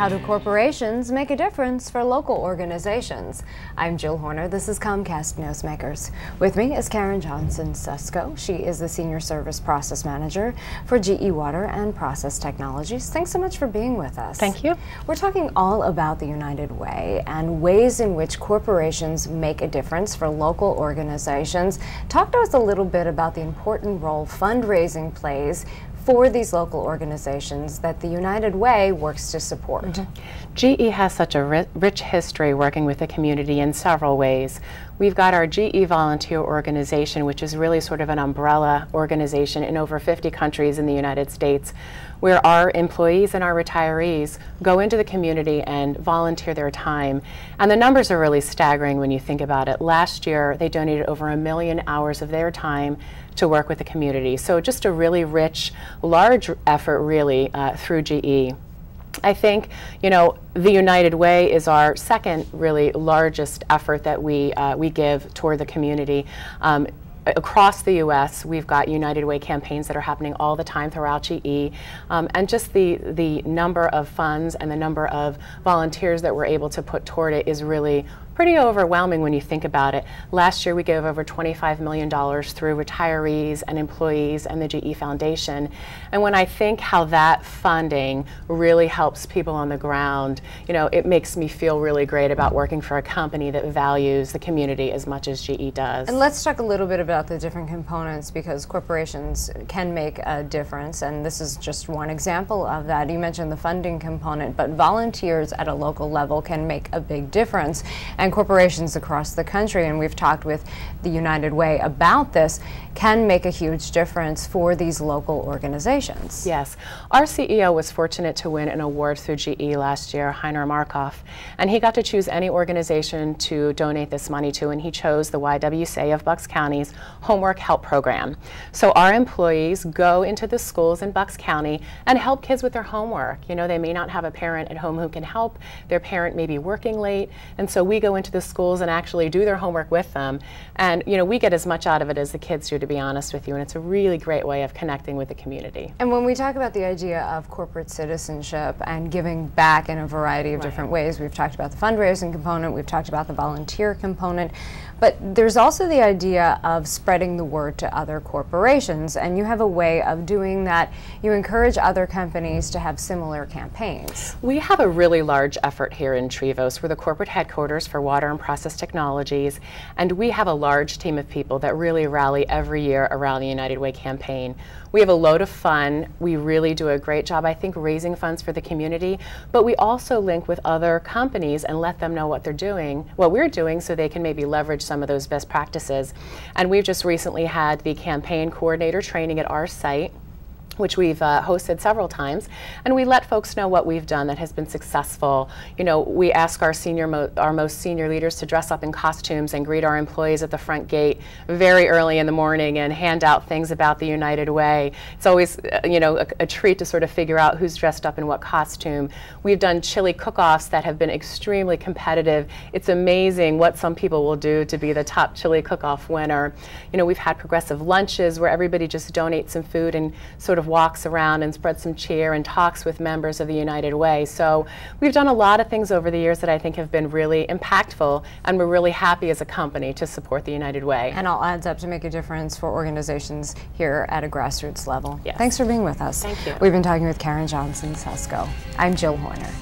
How do corporations make a difference for local organizations? I'm Jill Horner. This is Comcast Newsmakers. With me is Karen Johnson-Susko. She is the Senior Service Process Manager for GE Water and Process Technologies. Thanks so much for being with us. Thank you. We're talking all about the United Way and ways in which corporations make a difference for local organizations. Talk to us a little bit about the important role fundraising plays for these local organizations that the United Way works to support. GE has such a rich history working with the community in several ways. We've got our GE Volunteer Organization, which is really sort of an umbrella organization in over 50 countries in the United States, where our employees and our retirees go into the community and volunteer their time. And the numbers are really staggering when you think about it. Last year, they donated over 1 million hours of their time to work with the community. So just a really rich, large effort really through GE. I think, you know, the United Way is our second really largest effort that we give toward the community. Across the U.S., we've got United Way campaigns that are happening all the time throughout GE, and just the number of funds and the number of volunteers that we're able to put toward it is really pretty overwhelming when you think about it. Last year we gave over $25 million through retirees and employees and the GE Foundation. And when I think how that funding really helps people on the ground, you know, it makes me feel really great about working for a company that values the community as much as GE does. And let's talk a little bit about the different components, because corporations can make a difference, and this is just one example of that. You mentioned the funding component, but volunteers at a local level can make a big difference. And corporations across the country, and we've talked with the United Way about this, can make a huge difference for these local organizations. Yes. Our CEO was fortunate to win an award through GE last year, Heiner Markoff, and he got to choose any organization to donate this money to, and he chose the YWCA of Bucks County's Homework Help Program. So our employees go into the schools in Bucks County and help kids with their homework. You know, they may not have a parent at home who can help. Their parent may be working late, and so we go into the schools and actually do their homework with them. And, you know, we get as much out of it as the kids do, to be honest with you, and it's a really great way of connecting with the community. And when we talk about the idea of corporate citizenship and giving back in a variety of different ways, we've talked about the fundraising component, we've talked about the volunteer component, but there's also the idea of spreading the word to other corporations, and you have a way of doing that. You encourage other companies to have similar campaigns. We have a really large effort here in Trevose. We're the corporate headquarters for Water and Process Technologies, and we have a large team of people that really rally every year around the United Way campaign. We have a load of fun. We really do a great job, I think, raising funds for the community, but we also link with other companies and let them know what they're doing, what we're doing, so they can maybe leverage some of those best practices. And we've just recently had the campaign coordinator training at our site, which we've hosted several times, and we let folks know what we've done that has been successful. You know, we ask our most senior leaders to dress up in costumes and greet our employees at the front gate very early in the morning and hand out things about the United Way. It's always, you know, a treat to sort of figure out who's dressed up in what costume. We've done chili cook-offs that have been extremely competitive. It's amazing what some people will do to be the top chili cook-off winner. You know, we've had progressive lunches where everybody just donates some food and sort of walks around and spreads some cheer and talks with members of the United Way. So we've done a lot of things over the years that I think have been really impactful, and we're really happy as a company to support the United Way. And all adds up to make a difference for organizations here at a grassroots level. Yes. Thanks for being with us. Thank you. We've been talking with Karen Johnson-Susko. I'm Jill Horner.